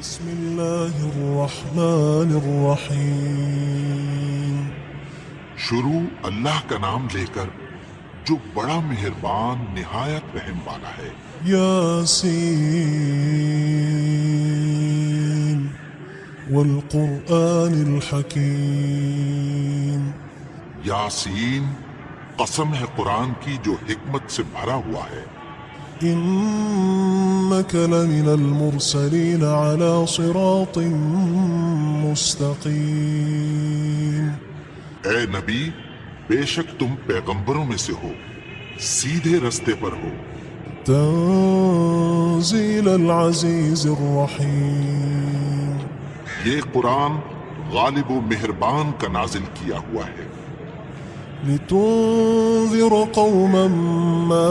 بسم اللہ الرحمن الرحیم۔ شروع اللہ کا نام لے کر جو بڑا مہربان نہایت رحم والا ہے۔ یاسین والقرآن الحکیم۔ یاسین، قسم ہے قرآن کی جو حکمت سے بھرا ہوا ہے۔ انک لمن المرسلین علی صراط مستقیم۔ اے نبی، بے شک تم پیغمبروں میں سے ہو، سیدھے رستے پر ہو۔ تنزیل العزیز الرحیم۔ یہ قرآن غالب و مہربان کا نازل کیا ہوا ہے۔ لتنذر قوما ما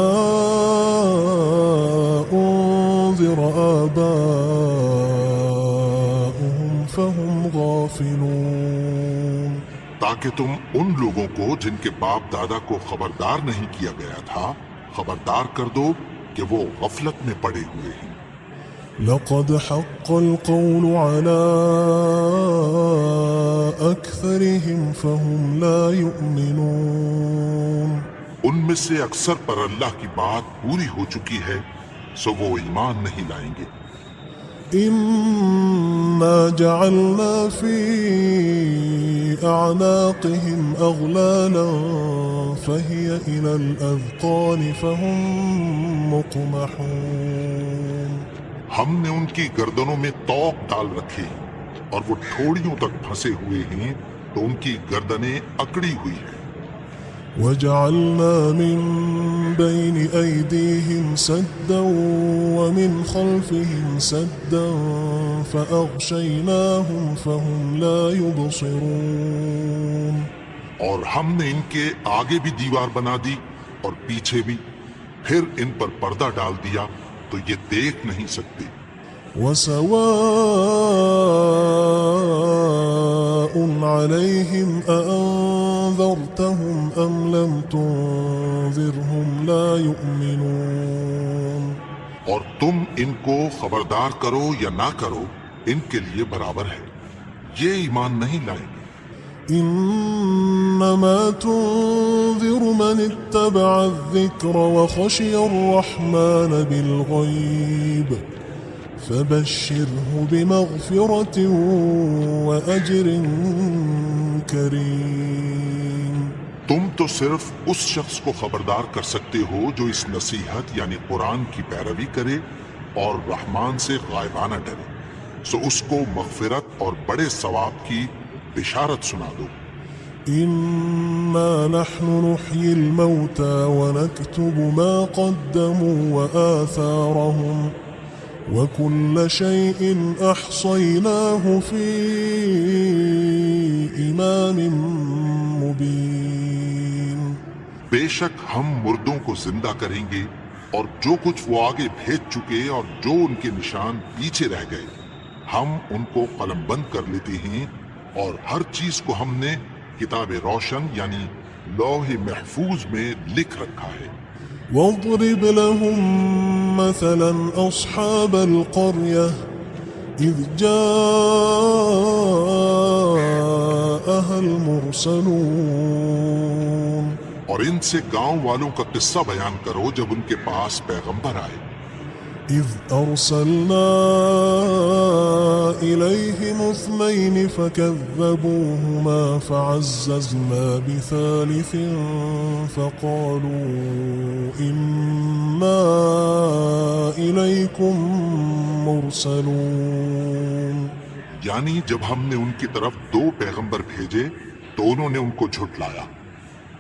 انذر آباؤهم فهم غافلون۔ تاکہ تم ان لوگوں کو جن کے باپ دادا کو خبردار نہیں کیا گیا تھا خبردار کر دو کہ وہ غفلت میں پڑے ہوئے ہیں۔ لقد حق القول على أكثرهم فهم لا يؤمنون۔ ان میں سے اکثر پر اللہ کی بات پوری ہو چکی ہے سو وہ ایمان نہیں لائیں گے۔ إنا جعلنا في أعناقهم أغلالا فهي إلى الأذقان فهم مقمحون۔ ہم نے ان کی گردنوں میں طوق ڈال رکھے ہیں اور وہ ٹھوڑیوں تک پھنسے ہوئے ہیں تو ان کی گردنیں اکڑی ہوئی ہیں۔ وجعلنا من بين أيديهم سدا ومن خلفهم سدا فأغشيناهم فهم لا يبصرون۔ اور ہم نے ان کے آگے بھی دیوار بنا دی اور پیچھے بھی، پھر ان پر پردہ ڈال دیا تو یہ دیکھ نہیں سکتے۔ وسواء عليهم أأنذرتهم أم لم تنذرهم لا يؤمنون۔ اور تم ان کو خبردار کرو یا نہ کرو ان کے لیے برابر ہے، یہ ایمان نہیں لائیں گے۔ إنما تنذر من اتبع الذكر وخشي الرحمن بالغيب فبشره بمغفرة وأجر كريم۔ تم تو صرف اس شخص کو خبردار کر سکتے ہو جو اس نصیحت یعنی قرآن کی پیروی کرے اور رحمان سے غائبانہ ڈرے، سو اس کو مغفرت اور بڑے ثواب کی بشارت سنا دو۔ إنا نحن نحيي الموتى ونكتب ما قدموا وآثارهم وكل شيء أحصيناه في إمام مبين۔ بے شک ہم مردوں کو زندہ کریں گے اور جو کچھ وہ آگے بھیج چکے اور جو ان کے نشان پیچھے رہ گئے ہم ان کو قلم بند کر لیتے ہیں، اور ہر چیز کو ہم نے کتاب روشن یعنی لوح محفوظ میں لکھ رکھا ہے۔ واضرب لهم مثلا أصحاب القرية إذ جاءها المرسلون۔ اور ان سے گاؤں والوں کا قصہ بیان کرو جب ان کے پاس پیغمبر آئے۔ إذ أرسلنا إليهم اثنين فكذبوهما فعززنا بثالث فقالوا إنا إليكم مرسلون۔ یعنی جب ہم نے ان کی طرف دو پیغمبر بھیجے تو انہوں نے ان کو جھٹلایا،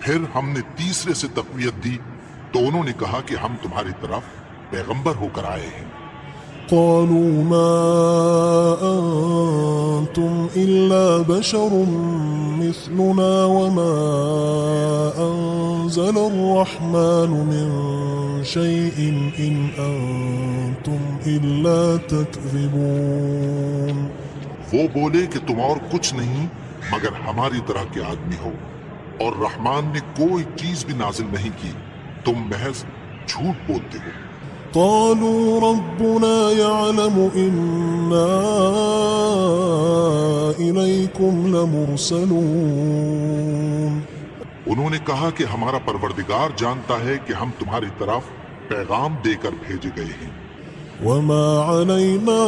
پھر ہم نے تیسرے سے تقویت دی تو انہوں نے کہا کہ ہم تمہاری طرف پیغمبر ہو کر آئے ہیں۔ قالوا ما أنتم إلا بشر مثلنا وما أنزل الرحمن من شيء إن أنتم إلا تكذبون۔ وہ بولے کہ تم اور کچھ نہیں مگر ہماری طرح کے آدمی ہو، اور رحمان نے کوئی چیز بھی نازل نہیں کی، تم محض جھوٹ بولتے ہو۔ قالوا ربنا يعلم إنا إليكم لمرسلون. انہوں نے کہا کہ ہمارا پروردگار جانتا ہے کہ ہم تمہاری طرف پیغام دے کر بھیجے گئے ہیں. وما علينا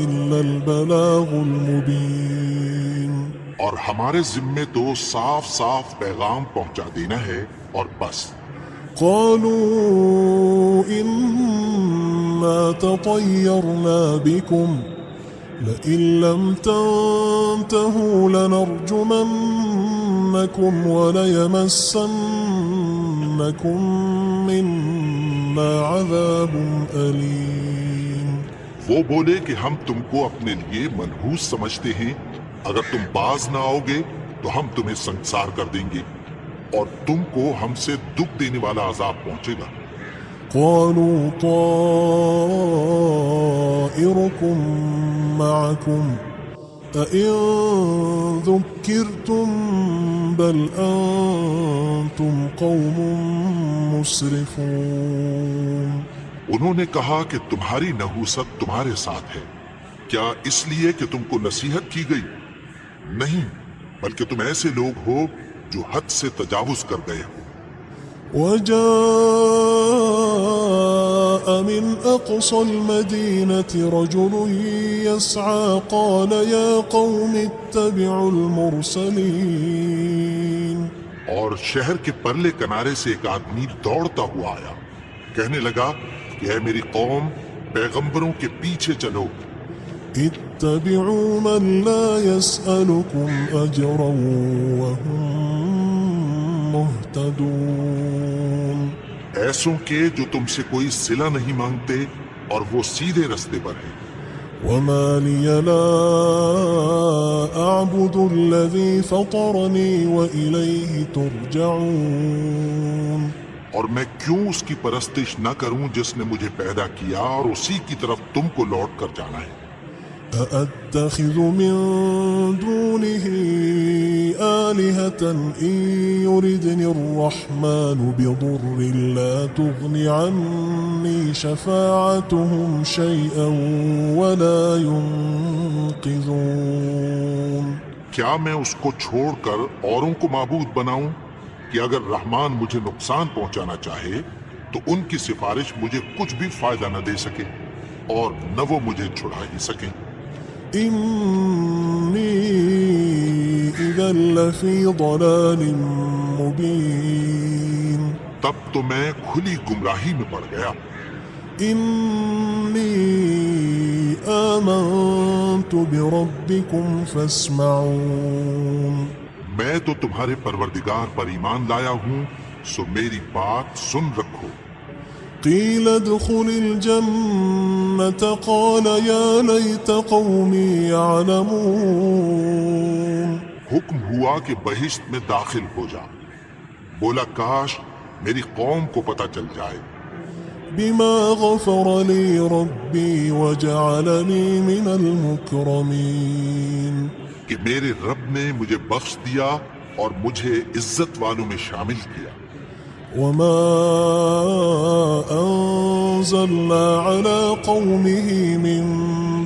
إلا البلاغ المبين. اور ہمارے ذمے تو صاف صاف پیغام پہنچا دینا ہے اور بس. قالوا إنا تطيرنا بكم لئن لم تنتهوا لنرجمنكم وليمسنكم منا عذاب أليم. وہ بولے کہ ہم تم کو اپنے لیے منحوس سمجھتے ہیں، اگر تم باز نہ آؤ گے تو ہم تمہیں سنسار کر دیں گے اور تم کو ہم سے دکھ دینے والا عذاب پہنچے گا. قالوا طائركم معكم أئن ذكرتم بل أنتم قوم مسرفون. انہوں نے کہا کہ تمہاری نحوست تمہارے ساتھ ہے، کیا اس لیے کہ تم کو نصیحت کی گئی؟ نہیں، بلکہ تم ایسے لوگ ہو جو حد سے تجاوز کر گئے ہو. وجاء من أقصى المدينة رجل يسعى قال يا قوم اتبعوا المرسلين. اور شہر کے پرلے کنارے سے ایک آدمی دوڑتا ہوا آیا، کہنے لگا کہ اے میری قوم، پیغمبروں کے پیچھے چلو. اتبعوا من لا يسألكم أجرا وهم مهتدون. ایسوں کے جو تم سے کوئی صلہ نہیں مانگتے اور وہ سیدھے رستے پر ہیں. وما لي لا أعبد الذي فطرني وإليه ترجعون. اور میں کیوں اس کی پرستش نہ کروں جس نے مجھے پیدا کیا اور اسی کی طرف تم کو لوٹ کر جانا ہے. أأتخذ من دونه آلهة إن يردني الرحمن بضر لا تغن عني شفاعتهم شيئا ولا ينقذون. کیا میں اس کو چھوڑ کر اوروں کو معبود بناؤں کہ اگر رحمان مجھے نقصان پہنچانا چاہے تو ان کی سفارش مجھے کچھ بھی فائدہ نہ دے سکے اور نہ وہ مجھے چھڑا ہی سکیں. إني إذا لفي ضلال مبين. تب تو میں کھلی گمراہی میں پڑ گیا. إني آمنت بربكم فاسمعون. میں تو تمہارے پروردگار پر ایمان لایا ہوں، سو میری بات سن رکھو. قيل ادخل الجنة قال يا ليت قومي يعلمون. حکم ہوا کہ بہشت میں داخل ہو جا. بولا کاش میری قوم کو پتہ چل جائے. بما غفر لي ربي وجعلني من المكرمين. کہ میرے رب نے مجھے بخش دیا اور مجھے عزت والوں میں شامل کیا. وما أنزلنا على قومه من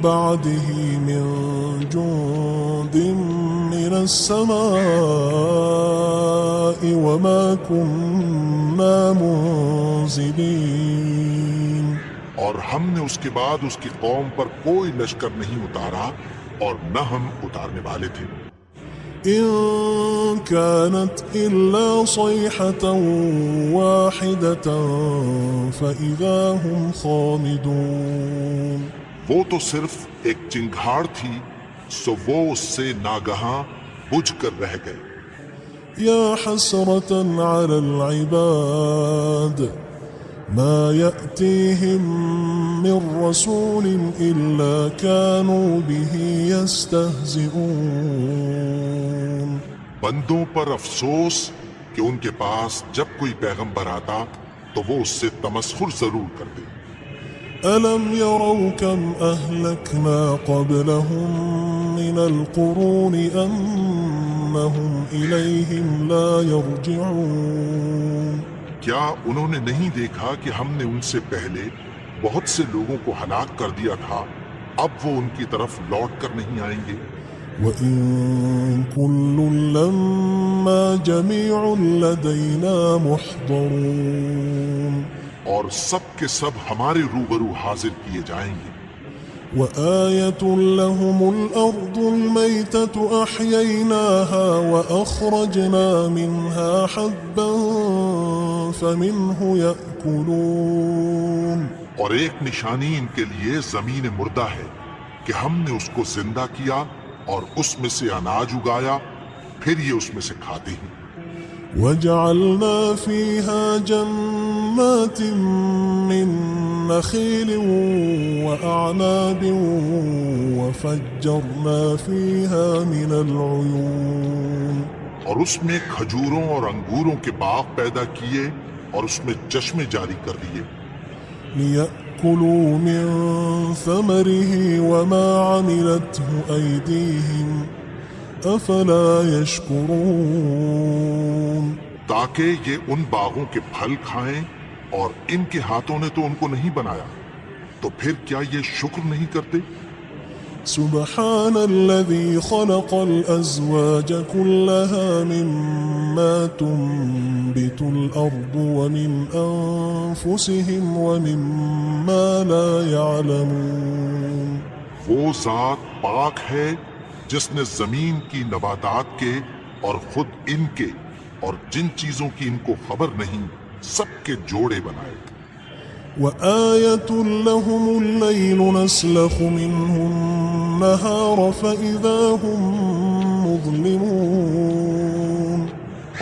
بعده من جند من السماء وما كنا منزلين. اور ہم نے اس کے بعد اس کی قوم پر کوئی لشکر نہیں اتارا اور نہ ہم اتارنے والے تھے. إن كانت إلا صيحة واحدة فإذا هم خامدون. وہ تو صرف ایک چنگھاڑ تھی، سو وہ اس سے ناگہاں بجھ کر رہ گئے. يا حسرة على العباد ما يأتيهم من رسول إلا كانوا به يستهزئون. بندوں پر افسوس کہ ان کے پاس جب کوئی پیغمبر آتا تو وہ اس سے تمسخر ضرور کرتے. ألم يروا كم أهلكنا قبلهم من القرون أنهم إليهم لا يرجعون. کیا انہوں نے نہیں دیکھا کہ ہم نے ان سے پہلے بہت سے لوگوں کو ہلاک کر دیا تھا، اب وہ ان کی طرف لوٹ کر نہیں آئیں گے؟ وَإِن كُلٌّ لَمَّا جَمِيعٌ لَدَيْنَا مُحْضَرُونَ، اور سب کے سب ہمارے روبرو حاضر کیے جائیں گے۔ وآية لهم الأرض الميتة أحييناها وأخرجنا منها حبا فمنه يأكلون، اور ایک نشانی ان کے لیے زمین مردہ ہے کہ ہم نے اس کو زندہ کیا اور اس میں سے اناج اگایا، پھر یہ اس میں سے کھاتے ہیں۔ وجعلنا فيها جنات من نخيل وأعناب وفجرنا فيها من العيون، اور اس میں کھجوروں اور انگوروں کے باغ پیدا کیے اور اس میں چشمے جاری کر دیے، ليأكلوا من ثمره وما عملته أيديهم أفلا يشكرون، تاکہ یہ ان باغوں کے پھل کھائیں، اور ان کے ہاتھوں نے تو ان کو نہیں بنایا، تو پھر کیا یہ شکر نہیں کرتے؟ سبحان الذي خلق الأزواج كلها مما تنبت الأرض ومن أنفسهم ومما لا يعلمون، وہ ذات پاک ہے جس نے زمین کی نباتات کے اور خود ان کے اور جن چیزوں کی ان کو خبر نہیں سب کے جوڑے بنائے۔ وآية لهم الليل نسلخ منه النهار فإذا هم مظلمون،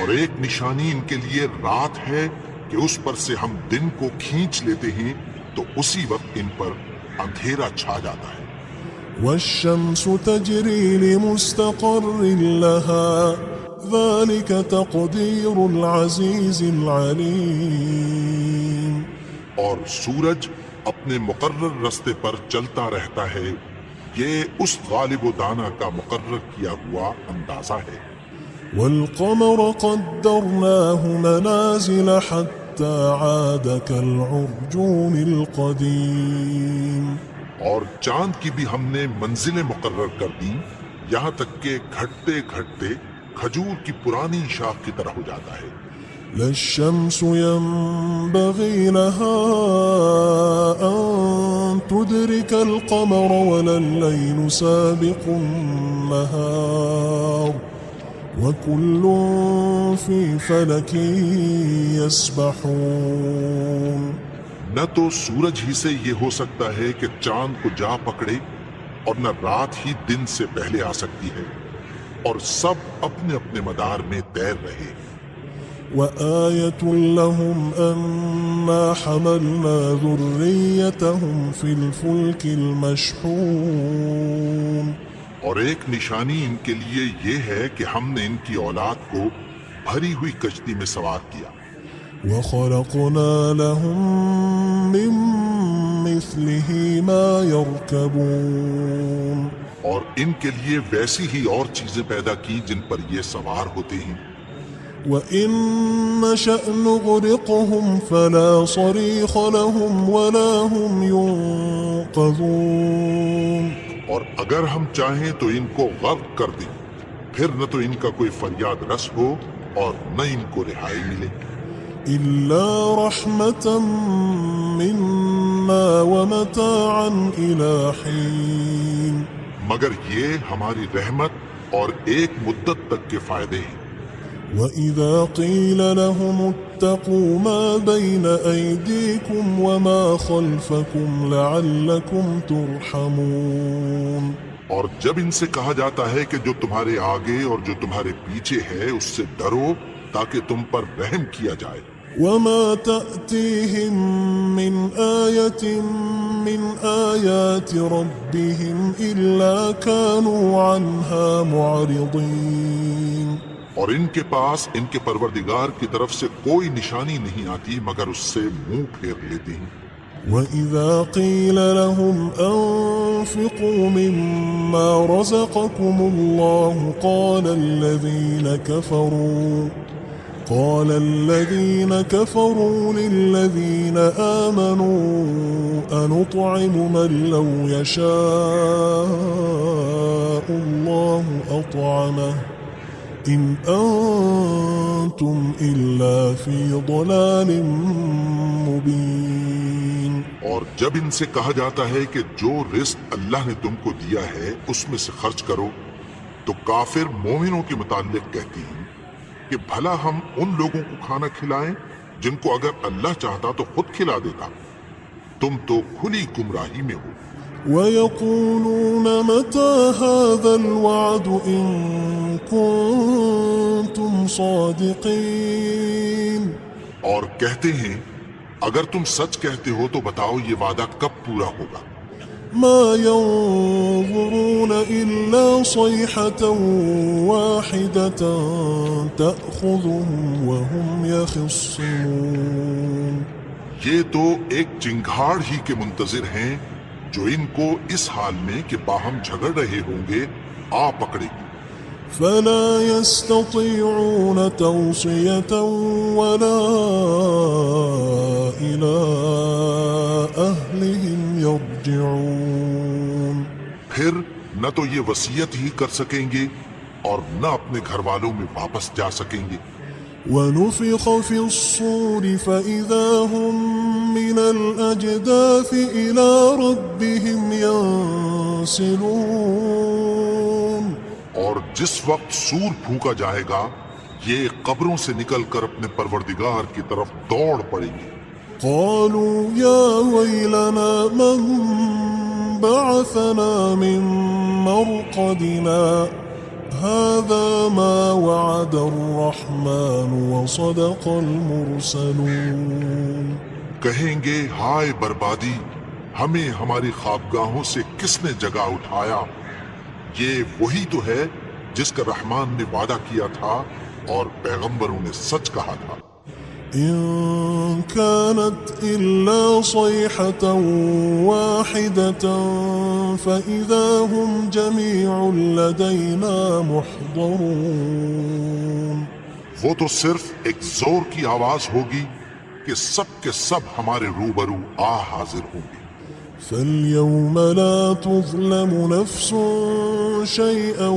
اور ایک نشانی ان کے لیے رات ہے کہ اس پر سے ہم دن کو کھینچ لیتے ہیں تو اسی وقت ان پر اندھیرا چھا جاتا ہے۔ والشمس تجري لمستقر لها ذلك تقدير العزيز العليم، اور سورج اپنے مقرر رستے پر چلتا رہتا ہے، یہ اس غالب و دانا کا مقرر کیا ہوا اندازہ ہے۔ والقمر قدرناه منازل حتى عاد كالعرجون القديم، اور چاند کی بھی ہم نے منزلیں مقرر کر دیں یہاں تک کہ گھٹتے گھٹتے کھجور کی پرانی شاخ کی طرح ہو جاتا ہے۔ لا الشمس ينبغي لها أن تدرك القمر ولا الليل سابق النهار وكل في فلك يسبحون، نہ تو سورج ہی سے یہ ہو سکتا ہے کہ چاند کو جا پکڑے، اور نہ رات ہی دن سے پہلے آ سکتی ہے، اور سب اپنے اپنے مدار میں تیر رہے۔ وآية لهم أنا حملنا ذريتهم في الفلك المشحون، اور ایک نشانی ان کے لیے یہ ہے کہ ہم نے ان کی اولاد کو بھری ہوئی کشتی میں سوار کیا، وخلقنا لهم من مثله ما يركبون، اور ان کے لیے ویسی ہی اور چیزیں پیدا کی جن پر یہ سوار ہوتے ہیں۔ وإن نشأ نغرقهم فلا صريخ لهم ولا هم ينقذون، اور اگر ہم چاہیں تو ان کو غرق کر دیں، پھر نہ تو ان کا کوئی فریاد رس ہو اور نہ ان کو رہائی ملے۔ إلا رحمة منا ومتاعا إلى حين، مگر یہ ہماری رحمت اور ایک مدت تک کے فائدے ہیں۔ وإذا قيل لهم اتقوا ما بين أيديكم وما خلفكم لعلكم ترحمون، اور جب ان سے کہا جاتا ہے کہ جو تمہارے آگے اور جو تمہارے پیچھے ہے اس سے ڈرو تاکہ تم پر رحم کیا جائے۔ وما تأتيهم من آية من آيات ربهم إلا كانوا عنها معرضين، اور ان کے پاس ان کے پروردگار کی طرف سے کوئی نشانی نہیں آتی مگر اس سے منہ پھیر لیتے ہیں۔ وإذا قيل لهم أنفقوا مما رزقكم الله قال الذين كفروا قال الذين كفروا للذين آمنوا أنطعم من لو يشاء الله أطعمه إن أنتم إلا في ضلال مبين. اور جب ان سے کہا جاتا ہے کہ جو رزق اللہ نے تم کو دیا ہے اس میں سے خرچ کرو، تو کافر مومنوں کے متعلق کہتی ہیں کہ بھلا ہم ان لوگوں کو کھانا کھلائیں جن کو اگر اللہ چاہتا تو خود کھلا دیتا، تم تو کھلی گمراہی میں ہو. ويقولون متى هذا الوعد إن كنتم صادقين. اور کہتے ہیں اگر تم سچ کہتے ہو تو بتاؤ یہ وعدہ کب پورا ہوگا. ما ينظرون إلا صيحة واحدة تأخذهم وهم يخصمون. یہ تو ایک چنگھاڑ ہی کے منتظر ہیں جو ان کو اس حال میں کہ باہم جھگڑ رہے ہوں گے آ پکڑے گی. فلا يستطيعون توصية ولا إلى أهلهم يرجعون. پھر نہ تو یہ وصیت ہی کر سکیں گے اور نہ اپنے گھر والوں میں واپس جا سکیں گے. ونفخ في الصور فإذا هم من الأجداث إلى ربهم ينسلون. اور جس وقت سور پھونکا جائے گا یہ قبروں سے نکل کر اپنے پروردگار کی طرف دوڑ پڑیں گے. قالوا يا ويلنا من بعثنا من مرقدنا هذا ما وعد الرحمن وصدق المرسلون. کہیں گے ہائے بربادی، ہمیں ہماری خوابگاہوں سے کس نے جگا اٹھایا؟ یہ وہی تو ہے جس کا رحمان نے وعدہ کیا تھا اور پیغمبروں نے سچ کہا تھا. إن كانت إلا صيحة واحدة فإذا هم جميع لدينا محضرون. وہ تو صرف ایک زور کی آواز ہوگی کہ سب کے سب ہمارے روبرو آ حاضر ہوں گے. فاليوم لا تظلم نفس شيئا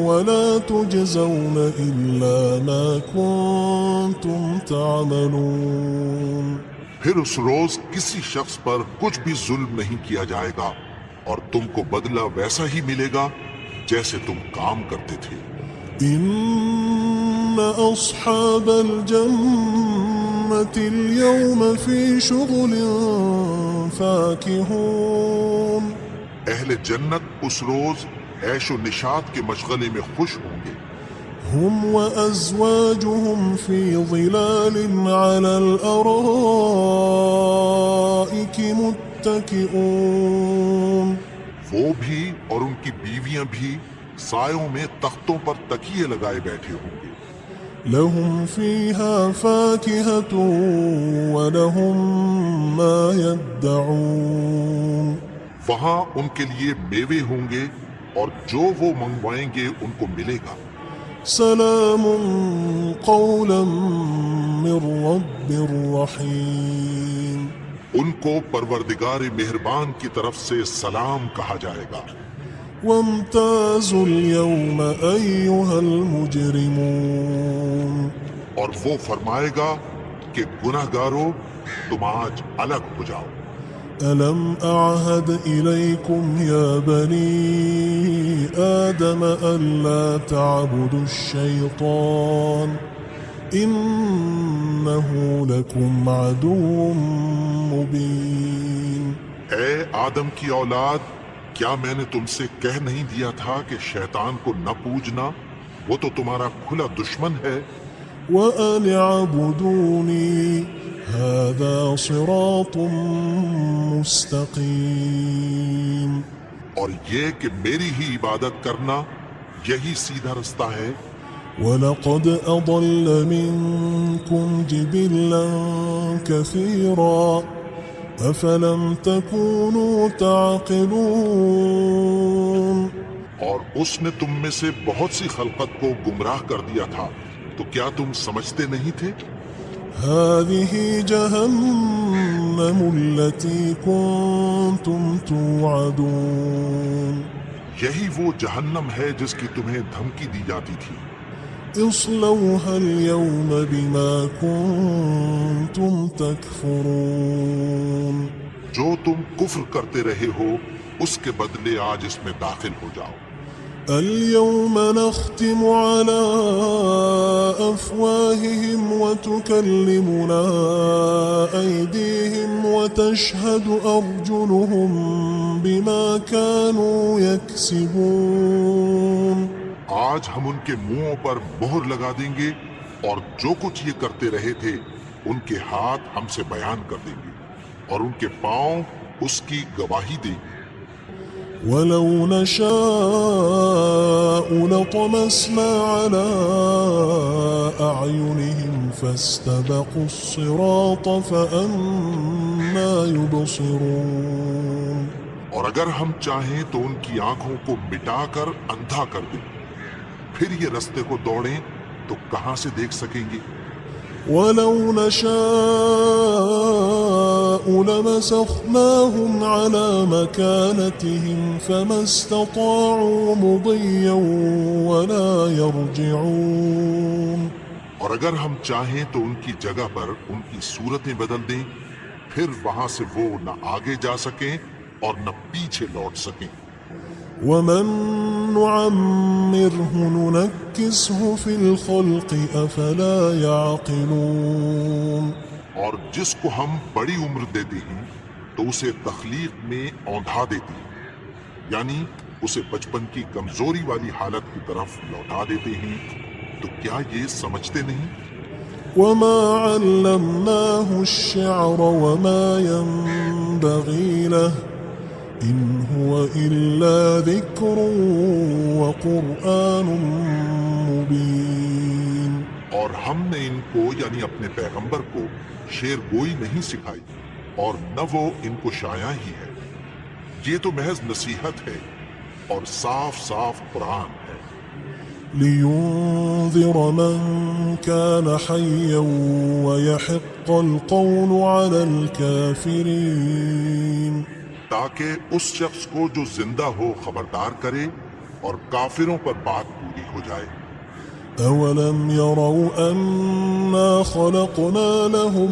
ولا تجزون إلا ما كنتم تعملون. پھر اس روز کسی شخص پر کچھ بھی ظلم نہیں کیا جائے گا اور تم کو بدلہ ویسا ہی ملے گا جیسے تم کام کرتے تھے. إن أصحاب الجنة اليوم في شغل فاكهون. اہل جنت اس روز عیش و نشاط کے مشغلے میں خوش ہوں گے. هم وأزواجهم في ظلال على الأرائك متكئون. وہ بھی اور ان کی بیویاں بھی سایوں میں تختوں پر تکیے لگائے بیٹھے ہوں گے. لهم فيها فاكهة ولهم ما يدعون. وہاں ان کے لیے میوے ہوں گے اور جو وہ منگوائیں گے ان کو ملے گا. سلام قولا من رب رحیم. ان کو پروردگار مہربان کی طرف سے سلام کہا جائے گا. وامتازوا اليوم أيها المجرمون. اور وہ فرمائے گا کہ گناہگارو تم آج الگ ہو جاؤ. ألم أعهد إليكم يا بني آدم ألا تعبدوا الشيطان إنه لكم عدو مبين. اے آدم کی اولاد، کیا میں نے تم سے کہہ نہیں دیا تھا کہ شیطان کو نہ پوجنا، وہ تو تمہارا کھلا دشمن ہے. وأن اعبدوني هذا صراط مستقيم. اور یہ کہ میری ہی عبادت کرنا یہی سیدھا رستہ ہے. وَلَقَدْ أَضَلَّ مِنكُمْ جِبِلًّا كَثِيرًا أَفَلَمْ تَكُونُوا تَعْقِلُونَ. اور اس نے تم میں سے بہت سی خلقت کو گمراہ کر دیا تھا، تو کیا تم سمجھتے نہیں تھے؟ هذه جهنم التي كنتم توعدون یہی وہ جہنم ہے جس کی تمہیں دھمکی دی جاتی تھی۔ اصلوها اليوم بما كنتم تكفرون جو تم کفر کرتے رہے ہو اس کے بدلے آج اس میں داخل ہو جاؤ۔ اليوم نختم على أفواههم وتكلمنا أيديهم وتشهد أرجلهم بما كانوا يكسبون آج ہم ان کے منہوں پر مہر لگا دیں گے اور جو کچھ یہ کرتے رہے تھے ان کے ہاتھ ہم سے بیان کر دیں گے اور ان کے پاؤں اس کی گواہی دیں گے۔ ولو نشاء لطمسنا على أعينهم فاستبقوا الصراط فأنى يبصرون اور اگر ہم چاہیں تو ان کی آنکھوں کو مٹا کر اندھا کر دیں، پھر یہ رستے کو دوڑیں تو کہاں سے دیکھ سکیں گے؟ ولو نشاء لمسخناهم على مكانتهم فما استطاعوا مضيا ولا يرجعون اور اگر ہم چاہیں تو ان کی جگہ پر ان کی صورتیں بدل دیں، پھر وہاں سے وہ نہ آگے جا سکیں اور نہ پیچھے لوٹ سکیں۔ ومن نعمره ننكسه في الخلق أفلا يعقلون اور جس کو ہم بڑی عمر دیتے ہیں تو اسے تخلیق میں اوندھا دیتے ہیں، یعنی اسے بچپن کی کمزوری والی حالت کی طرف لوٹا دیتے ہیں۔ تو کیا یہ سمجھتے نہیں؟ وما علمناه الشعر وما ينبغي له إن هو إلا ذكر وقرآن مبين اور ہم نے ان کو یعنی اپنے پیغمبر کو شعر گوئی نہیں سکھائی اور نہ وہ ان کو شاعر ہی ہے، یہ تو محض نصیحت ہے اور صاف صاف قرآن ہے۔ لينذر من كان حيا ويحق القول على الكافرين تاکہ اس شخص کو جو زندہ ہو خبردار کرے اور کافروں پر بات پوری ہو جائے۔ أولم يروا أنا خلقنا لهم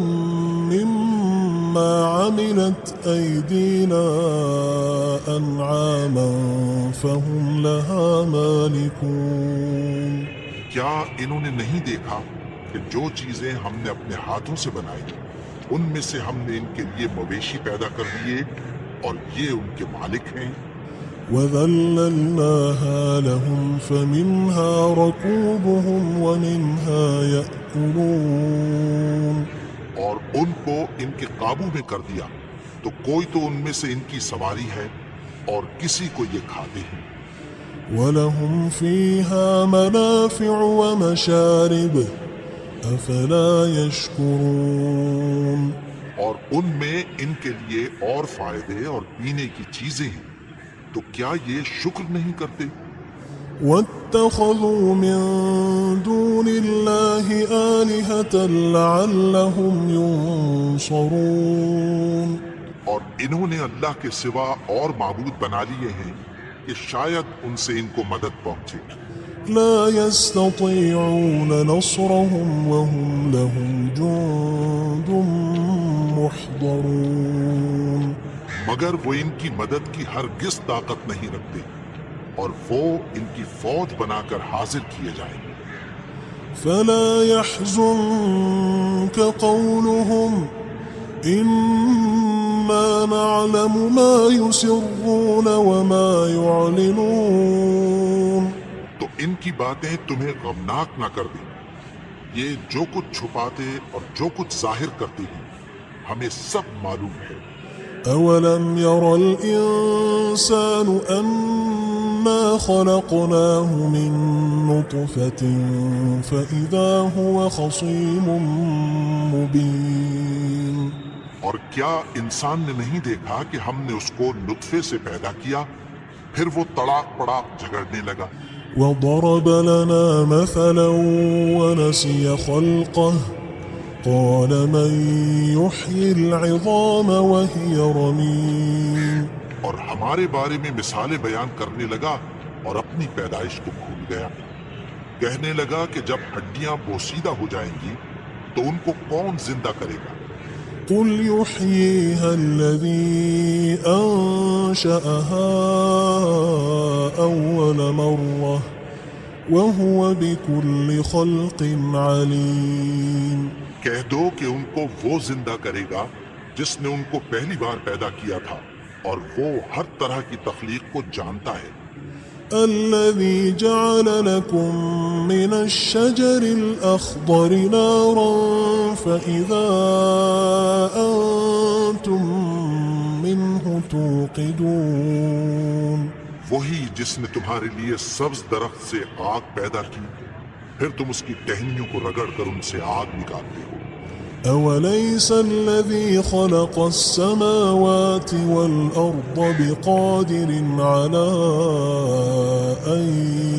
مما عملت أيدينا أنعاما فهم لها مالكون کیا انہوں نے نہیں دیکھا کہ جو چیزیں ہم نے اپنے ہاتھوں سے بنائی ان میں سے ہم نے ان کے لیے مویشی پیدا کر دیے اور یہ ان کے مالک ہیں۔ وذللناها لهم فمنها ركوبهم ومنها يأكلون اور ان کو ان کے قابو میں کر دیا تو کوئی تو ان میں سے ان کی سواری ہے اور کسی کو یہ کھاتے ہیں۔ ولهم فيها منافع ومشارب أفلا يشكرون اور ان میں ان کے لیے اور فائدے اور پینے کی چیزیں ہیں، تو کیا یہ شکر نہیں کرتے؟ واتخذوا من دون الله آلهة لعلهم ينصرون اور انہوں نے اللہ کے سوا اور معبود بنا لیے ہیں کہ شاید ان سے ان کو مدد پہنچے۔ لا يستطيعون نصرهم وهم لهم جند محضرون مگر وہ ان کی مدد کی ہرگز طاقت نہیں رکھتے اور وہ ان کی فوج بنا کر حاضر کیے جائیں گے۔ فلا يحزنك قولهم إنا نعلم ما يسرون وما يعلنون تو ان کی باتیں تمہیں غمناک نہ کر دیں، یہ جو کچھ چھپاتے اور جو کچھ ظاہر کرتے ہیں ہمیں سب معلوم ہے۔ أولم ير الإنسان أنا خلقناه من نطفة فإذا هو خصيم مبين اور کیا انسان نے نہیں دیکھا کہ ہم نے اس کو نطفے سے پیدا کیا، پھر وہ تڑاک پڑاک جھگڑنے لگا۔ وضرب لنا مثلا ونسي خلقه قال من يحيي العظام وهي رميم اور ہمارے بارے میں مثالیں بیان کرنے لگا اور اپنی پیدائش کو بھول گیا. کہنے لگا کہ جب ہڈیاں بوسیدہ ہو جائیں گی تو ان کو کون زندہ کرے گا؟ قل يحييها الذي أنشأها أول مرة وهو بكل خلق عليم. کہہ دو کہ ان کو وہ زندہ کرے گا جس نے ان کو پہلی بار پیدا کیا تھا اور وہ ہر طرح کی تخلیق کو جانتا ہے. الذي جعل لكم من الشجر الأخضر نارا فإذا أنتم منه توقدون. وہی جس نے تمہارے لیے سبز درخت سے آگ پیدا کی پھر تم اس کی ٹہنیوں کو رگڑ کر ان سے آگ نکالتے ہو. أوليس الذي خلق السماوات والأرض بقادر على أن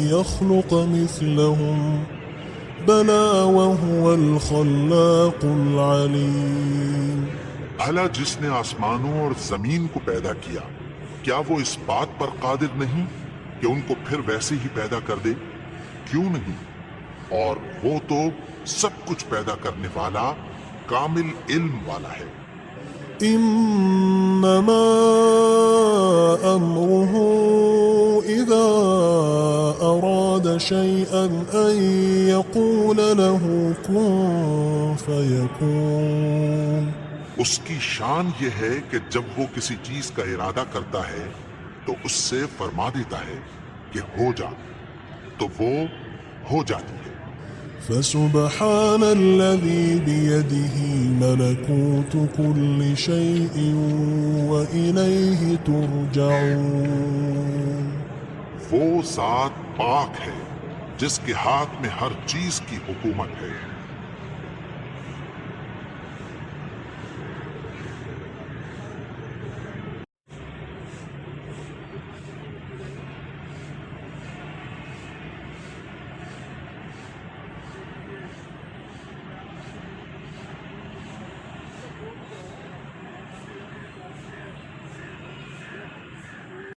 يخلق مثلهم بلى وهو الخلاق العليم. بھلا جس نے آسمانوں اور زمین کو پیدا کیا کیا وہ اس بات پر قادر نہیں کہ ان کو پھر ویسے ہی پیدا کر دے؟ کیوں نہیں؟ اور وہ تو سب کچھ پیدا کرنے والا کامل علم والا ہے. إنما أمره إذا أراد شيئا أن يقول له كن فيكون. اس کی شان یہ ہے کہ جب وہ کسی چیز کا ارادہ کرتا ہے تو اس سے فرما دیتا ہے کہ ہو جا تو وہ ہو جاتی ہے. فسبحان الذي بيده ملكوت كل شيء وإليه ترجعون. وہ ذات پاک ہے جس کے ہاتھ میں ہر چیز کی حکومت ہے